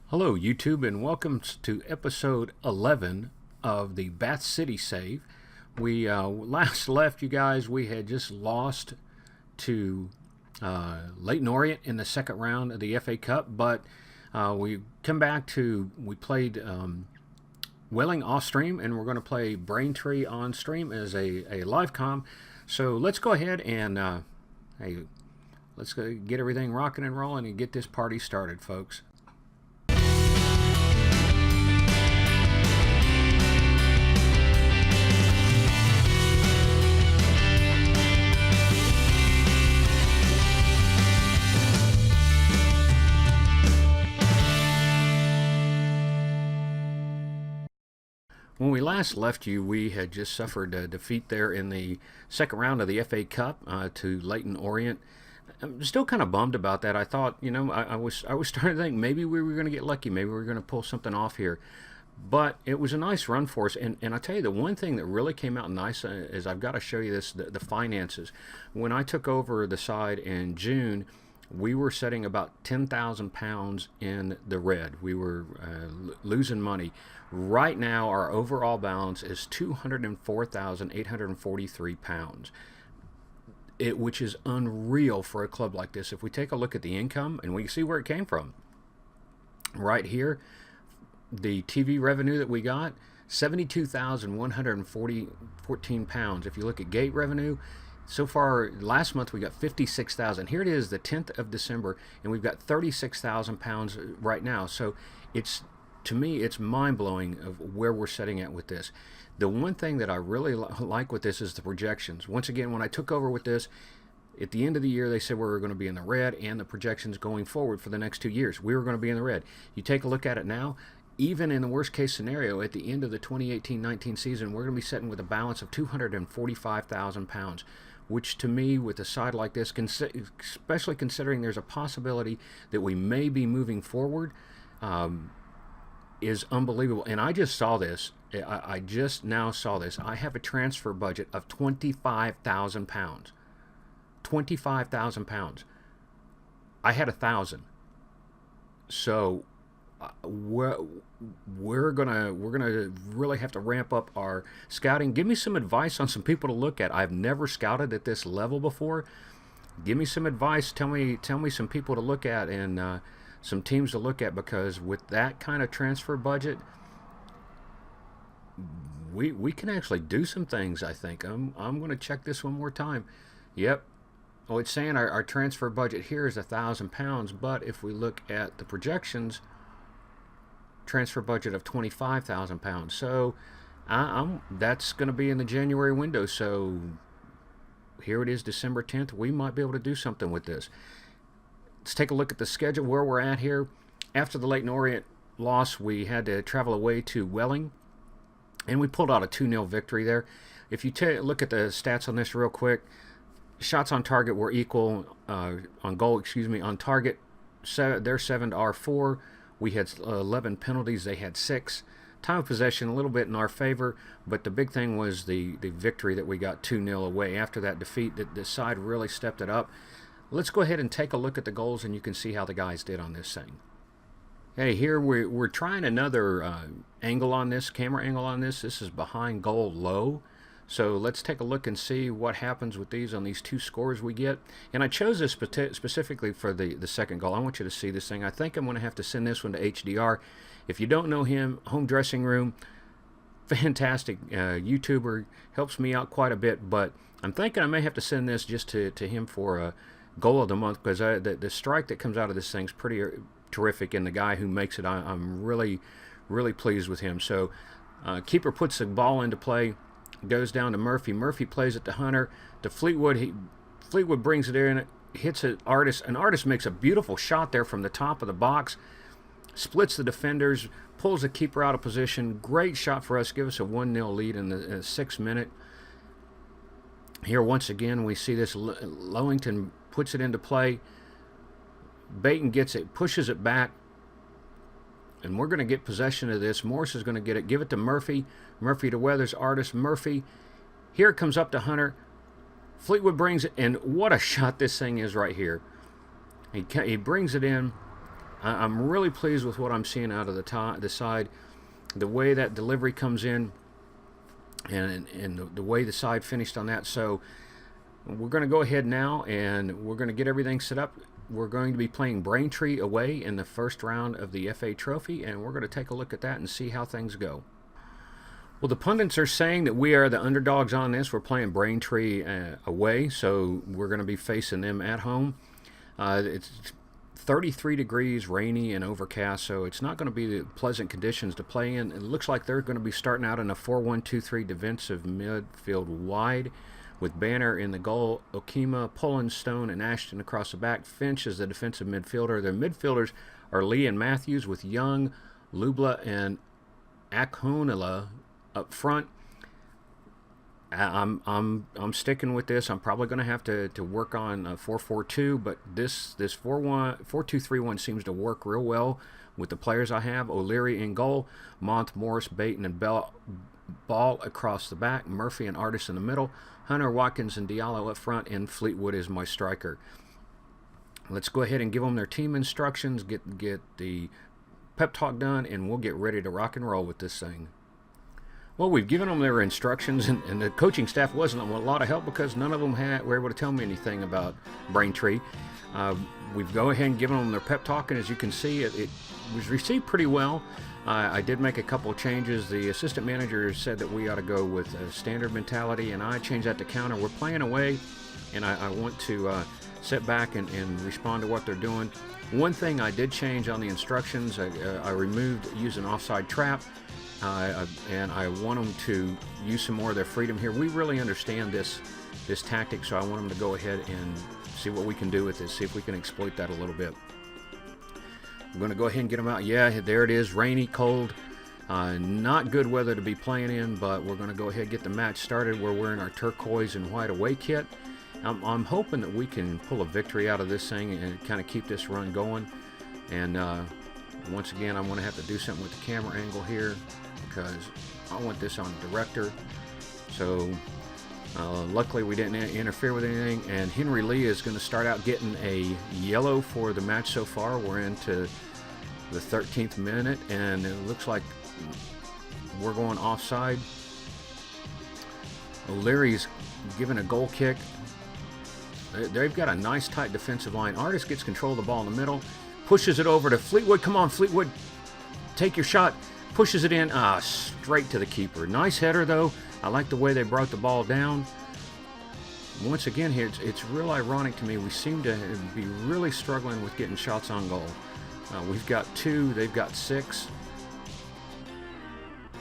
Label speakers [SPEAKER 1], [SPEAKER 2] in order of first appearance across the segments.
[SPEAKER 1] Hello YouTube and welcome to episode 11 of the Bath City save. We last left you guys, we had just lost to Leyton Orient in the second round of the FA Cup, but we played Welling off stream, and we're going to play Braintree on stream as a live com. So let's go ahead and let's go get everything rocking and rolling and get this party started, folks. When we last left you, we had just suffered a defeat there in the second round of the FA Cup to Leyton Orient. I'm still kind of bummed about that. I thought, you know, I was starting to think maybe we were going to get lucky, maybe we were going to pull something off here. But it was a nice run for us, and I tell you, the one thing that really came out nice is I've got to show you this, the finances. When I took over the side in June, we were setting about £10,000 in the red. We were losing money. Right now, our overall balance is £204,843, which is unreal for a club like this. If we take a look at the income, and we can see where it came from. Right here, the TV revenue that we got, £72,114. If you look at gate revenue, so far last month we got 56,000. Here it is, the 10th of December, and we've got 36,000 pounds right now. So it's, to me, it's mind-blowing of where we're setting at with this. The one thing that I really like with this is the projections. Once again, when I took over with this, at the end of the year, they said we were going to be in the red, and the projections going forward for the next 2 years, we were going to be in the red. You take a look at it now, even in the worst case scenario, at the end of the 2018-19 season, we're going to be sitting with a balance of 245,000 pounds, which to me, with a side like this, especially considering there's a possibility that we may be moving forward, is unbelievable. And I just saw this. I just now saw this. I have a transfer budget of 25,000 pounds. 25,000 pounds. I had 1,000. So we're gonna really have to ramp up our scouting. Give me some advice on some people to look at. I've never scouted at this level before. Give me some advice. Tell me some people to look at, and some teams to look at, because with that kind of transfer budget, we can actually do some things. I think I'm going to check this one more time. Yep. Oh, it's saying our transfer budget here is 1,000 pounds, but if we look at the projections, transfer budget of 25,000 pounds. So that's going to be in the January window. So here it is, December 10th. We might be able to do something with this. Let's take a look at the schedule, where we're at here. After the Leyton Orient loss, we had to travel away to Welling, and we pulled out a 2-0 victory there. If you look at the stats on this real quick, shots on target were equal, on goal, on target, they're 7 to our 4. We had 11 penalties, they had 6. Time of possession a little bit in our favor, but the big thing was the victory that we got 2-0 away. After that defeat, the side really stepped it up. Let's go ahead and take a look at the goals, and you can see how the guys did on this thing. Hey, here we're trying another angle on this, camera angle on this. This is behind goal low. So let's take a look and see what happens with these on these 2 scores we get. And I chose this specifically for the second goal. I want you to see this thing. I think I'm going to have to send this one to HDR. If you don't know him, Home Dressing Room, fantastic YouTuber, helps me out quite a bit. But I'm thinking I may have to send this just to him for a goal of the month, because the strike that comes out of this thing's pretty terrific, and the guy who makes it, I'm really, really pleased with him. So keeper puts the ball into play. Goes down to Murphy. Murphy plays it to Hunter. To Fleetwood. Fleetwood brings it in. Hits it. Artist. And Artist makes a beautiful shot there from the top of the box. Splits the defenders. Pulls the keeper out of position. Great shot for us. Give us a 1-0 lead in the 6th minute. Here once again we see this. Lowington puts it into play. Baton gets it. Pushes it back. And we're going to get possession of this. Morris is going to get it. Give it to Murphy. Murphy to Weathers. Artist. Murphy. Here it comes up to Hunter. Fleetwood brings it. And what a shot this thing is right here. He brings it in. I'm really pleased with what I'm seeing out of the side. The way that delivery comes in, and the way the side finished on that. So we're going to go ahead now, and we're going to get everything set up. We're going to be playing Braintree away in the first round of the FA Trophy, and we're going to take a look at that and see how things go. Well, the pundits are saying that we are the underdogs on this. We're playing Braintree away, so we're going to be facing them at home. It's 33 degrees, rainy and overcast, so it's not going to be the pleasant conditions to play in. It looks like they're going to be starting out in a 4-1-2-3 defensive midfield wide, with Banner in the goal, Okima, Pullen, Stone, and Ashton across the back. Finch is the defensive midfielder. Their midfielders are Lee and Matthews, with Young, Lubla, and Akhonila up front. I'm sticking with this. I'm probably going to have to work on 4-4-2, but this 4-1-4-2-3-1 seems to work real well with the players I have. O'Leary in goal, Month, Morris, Baton, and Ball across the back, Murphy and Artis in the middle, Hunter, Watkins, and Diallo up front, and Fleetwood is my striker. Let's go ahead and give them their team instructions, get the pep talk done, and we'll get ready to rock and roll with this thing. Well, we've given them their instructions, and the coaching staff wasn't a lot of help because none of them were able to tell me anything about Braintree. We've go ahead and given them their pep talk, and as you can see, it was received pretty well. I did make a couple of changes. The assistant manager said that we ought to go with a standard mentality, and I changed that to counter. We're playing away, and I want to sit back and respond to what they're doing. One thing I did change on the instructions, I removed using offside trap. And I want them to use some more of their freedom here. We really understand this tactic, so I want them to go ahead and see what we can do with this, see if we can exploit that a little bit. I'm going to go ahead and get them out. Yeah, there it is, rainy, cold, not good weather to be playing in, but we're going to go ahead and get the match started. We're wearing our turquoise and white away kit. I'm hoping that we can pull a victory out of this thing and kind of keep this run going. And once again, I'm going to have to do something with the camera angle here, because I want this on director. So luckily we didn't interfere with anything, and Henry Lee is going to start out getting a yellow for the match so far. We're into the 13th minute, and it looks like we're going offside. O'Leary's giving a goal kick. They've got a nice tight defensive line. Artis gets control of the ball in the middle, pushes it over to Fleetwood. Come on, Fleetwood, take your shot. Pushes it in, straight to the keeper. Nice header, though. I like the way they brought the ball down. Once again here, it's real ironic to me. We seem to be really struggling with getting shots on goal. We've got 2, they've got 6.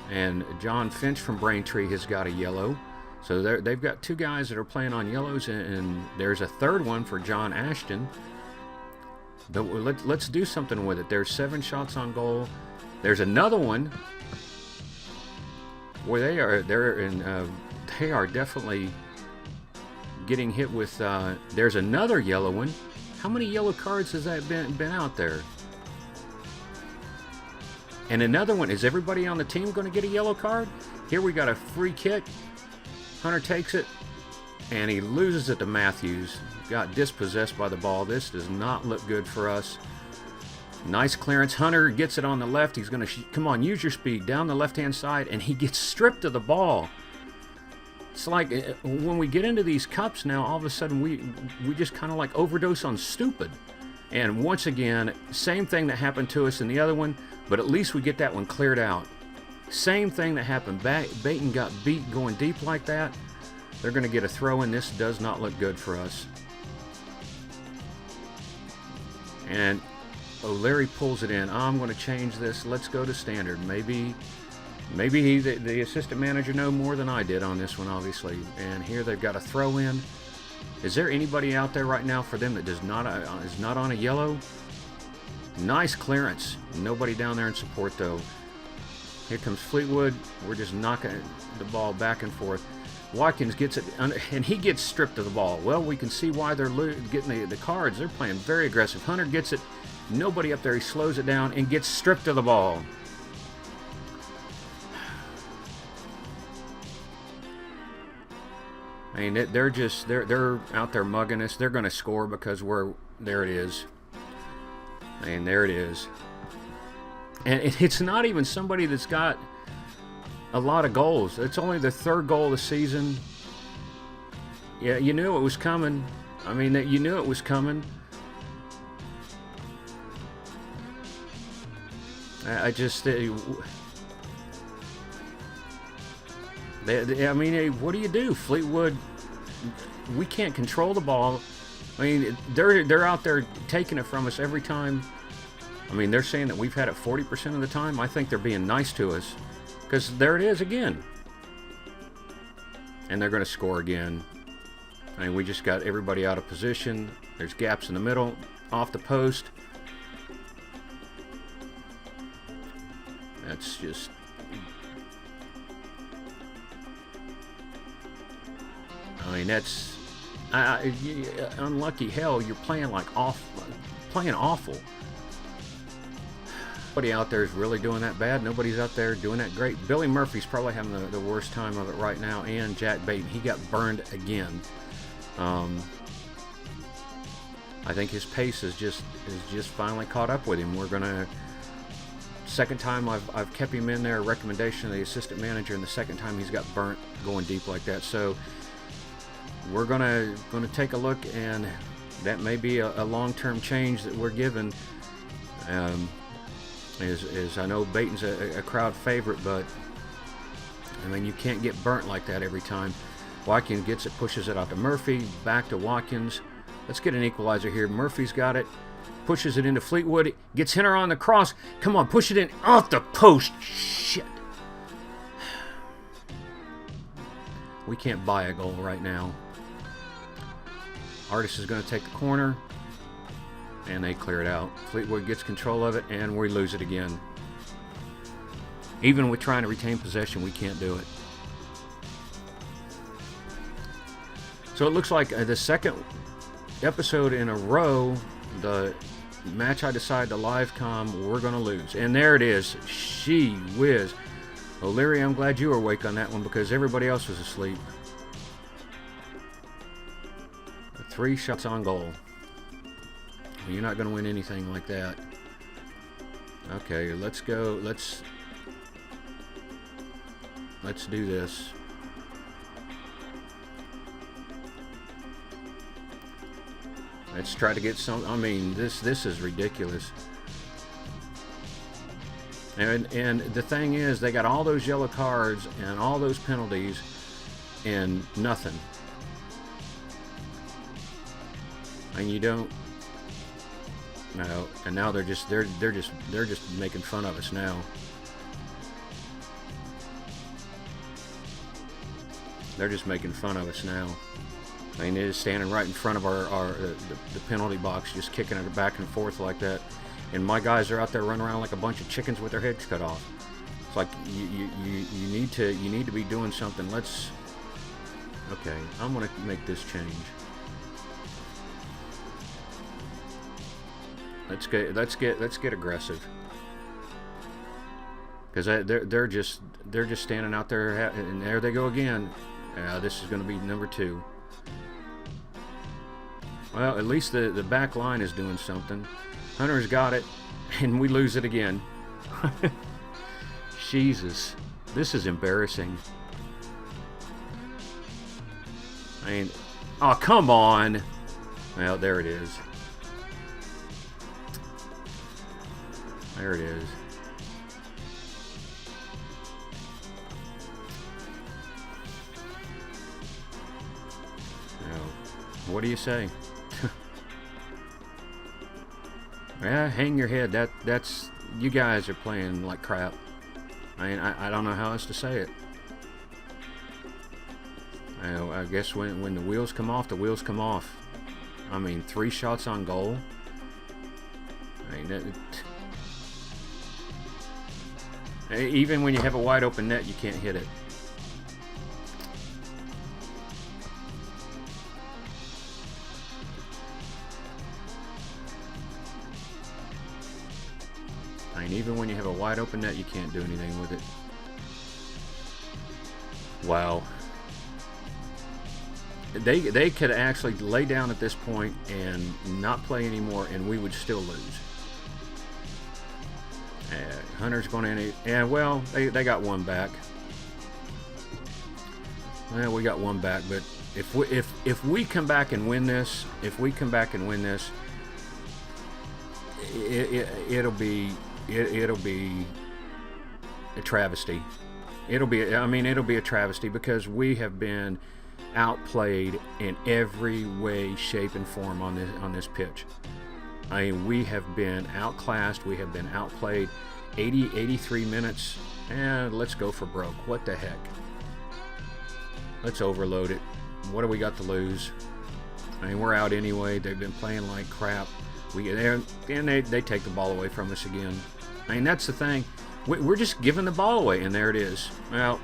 [SPEAKER 1] And John Finch from Braintree has got a yellow. So they've got 2 guys that are playing on yellows, and there's a third one for John Ashton. But let's do something with it. There's 7 shots on goal. There's another one where they are definitely getting hit with. There's another yellow one. How many yellow cards has that been out there? And another one. Is everybody on the team going to get a yellow card? Here we got a free kick. Hunter takes it, and he loses it to Matthews. Got dispossessed by the ball. This does not look good for us. Nice clearance. Hunter gets it on the left. He's going to, come on, use your speed, down the left-hand side, and he gets stripped of the ball. It's like when we get into these cups now, all of a sudden we just kind of like overdose on stupid. And once again, same thing that happened to us in the other one, but at least we get that one cleared out. Same thing that happened. Baton got beat going deep like that. They're going to get a throw in. This does not look good for us. And O'Leary pulls it in. I'm going to change this. Let's go to standard. Maybe the assistant manager know more than I did on this one, obviously. And here they've got a throw in. Is there anybody out there right now for them that is not on a yellow? Nice clearance. Nobody down there in support, though. Here comes Fleetwood. We're just knocking the ball back and forth. Watkins gets it, and he gets stripped of the ball. Well, we can see why they're getting the cards. They're playing very aggressive. Hunter gets it. Nobody up there. He slows it down and gets stripped of the ball. I mean, they're out there mugging us. They're going to score because there it is. And there it is. And it's not even somebody that's got a lot of goals. It's only the 3rd goal of the season. Yeah, you knew it was coming. I mean, you knew it was coming. I just... I mean, what do you do? Fleetwood, we can't control the ball. I mean, they're out there taking it from us every time. I mean, they're saying that we've had it 40% of the time. I think they're being nice to us, because there it is again. And they're going to score again. I mean, we just got everybody out of position. There's gaps in the middle, off the post. That's just... I mean, that's... unlucky hell, you're playing like playing awful. Nobody out there is really doing that bad. Nobody's out there doing that great. Billy Murphy's probably having the worst time of it right now, and Jack Baton. He got burned again. I think his pace is just finally caught up with him. We're gonna... Second time I've kept him in there, recommendation of the assistant manager, and the second time he's got burnt going deep like that. So we're gonna take a look, and that may be a long-term change that we're given. Is I know Baton's a crowd favorite, but I mean, you can't get burnt like that every time. Watkins gets it, pushes it out to Murphy, back to Watkins. Let's get an equalizer here. Murphy's got it, pushes it into Fleetwood, gets Hinner on the cross. Come on, push it in off the post. Shit. We can't buy a goal right now. Artis is going to take the corner, and they clear it out. Fleetwood gets control of it, and we lose it again. Even with trying to retain possession, we can't do it. So it looks like the second episode in a row, the match I decide to live com, we're going to lose. And there it is. She whiz. O'Leary, I'm glad you were awake on that one, because everybody else was asleep. 3 shots on goal. You're not going to win anything like that. Okay, let's go. Let's do this. Let's try to get some. I mean, this is ridiculous. And the thing is, they got all those yellow cards and all those penalties, and nothing. And you don't. No, and now they're just making fun of us now. They're just making fun of us now. I mean, they're just standing right in front of the penalty box, just kicking it back and forth like that. And my guys are out there running around like a bunch of chickens with their heads cut off. It's like you need to be doing something. Okay, I'm gonna make this change. Let's get aggressive, because they're just standing out there, and there they go again. This is going to be number 2. Well, at least the back line is doing something. Hunter's got it, and we lose it again. Jesus, this is embarrassing. I mean, oh, come on. Well, there it is. There it is. Now, what do you say? Yeah, hang your head. That's you guys are playing like crap. I mean, I don't know how else to say it. I guess when the wheels come off, the wheels come off. I mean, 3 shots on goal. I mean, even when you have a wide open net, you can't hit it. I mean, even when you have a wide open net, you can't do anything with it. Wow. They could actually lay down at this point and not play anymore, and we would still lose. Hunter's going in. Yeah, well, they got one back. Well, we got one back, but if we come back and win this, it'll be a travesty. It'll be a travesty because we have been outplayed in every way, shape, and form on this pitch. I mean, we have been outclassed. We have been outplayed. 83 minutes, and let's go for broke. What the heck? Let's overload it. What do we got to lose? I mean, we're out anyway. They've been playing like crap. They take the ball away from us again. I mean, that's the thing. We're just giving the ball away, and there it is. Well,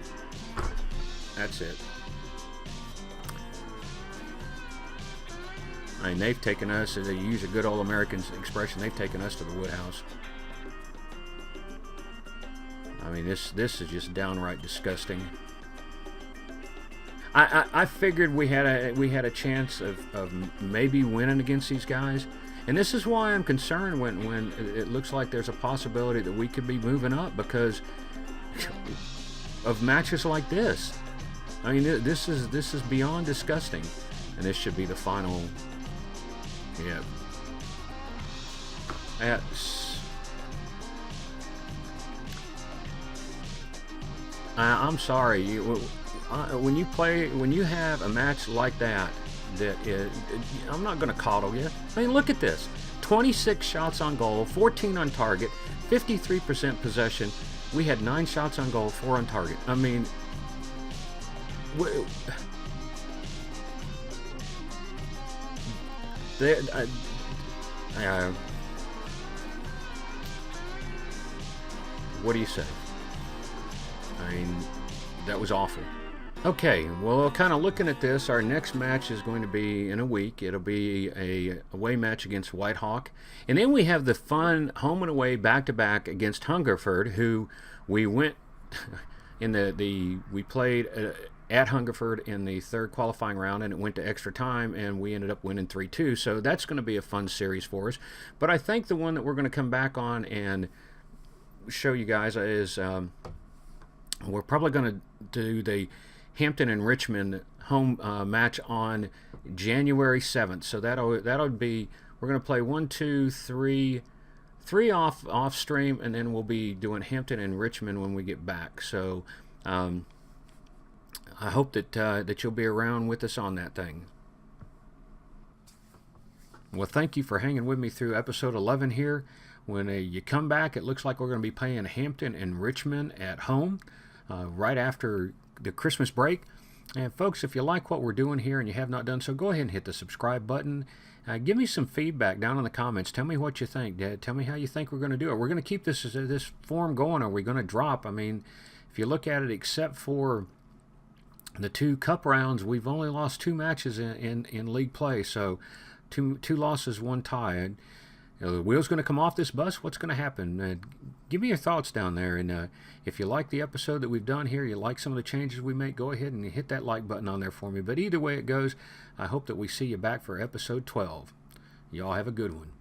[SPEAKER 1] that's it. I mean, they've taken us, as they use a good old American expression, they've taken us to the Woodhouse. I mean, this is just downright disgusting. I figured we had a chance of maybe winning against these guys, and this is why I'm concerned when it looks like there's a possibility that we could be moving up because of matches like this. I mean, this is beyond disgusting, and this should be the final. Yeah. I'm sorry. When you have a match like that, I'm not going to coddle you. I mean, look at this: 26 shots on goal, 14 on target, 53% possession. We had 9 shots on goal, 4 on target. I mean, what do you say? I mean, that was awful. Okay, well, kind of looking at this, our next match is going to be in a week. It'll be a away match against Whitehawk. And then we have the fun home and away back-to-back against Hungerford, who we went in we played at Hungerford in the third qualifying round, and it went to extra time, and we ended up winning 3-2. So that's going to be a fun series for us. But I think the one that we're going to come back on and show you guys is we're probably going to do the Hampton and Richmond home match on January 7th. So that'll be, we're going to play 1, 2, 3 off stream, and then we'll be doing Hampton and Richmond when we get back. So I hope that you'll be around with us on that thing. Well, thank you for hanging with me through episode 11 here. When you come back, it looks like we're going to be playing Hampton and Richmond at home right after the Christmas break. And folks, if you like what we're doing here and you have not done so, go ahead and hit the subscribe button. Give me some feedback down in the comments. Tell me what you think. Tell me how you think we're going to do it. We're going to keep this form going. Are we going to drop? I mean, if you look at it, except for the 2 cup rounds, we've only lost 2 matches in league play. So 2 losses, 1 tie. And, the wheel's going to come off this bus. What's going to happen? Give me your thoughts down there. And if you like the episode that we've done here, you like some of the changes we make, go ahead and hit that like button on there for me. But either way it goes, I hope that we see you back for episode 12. Y'all have a good one.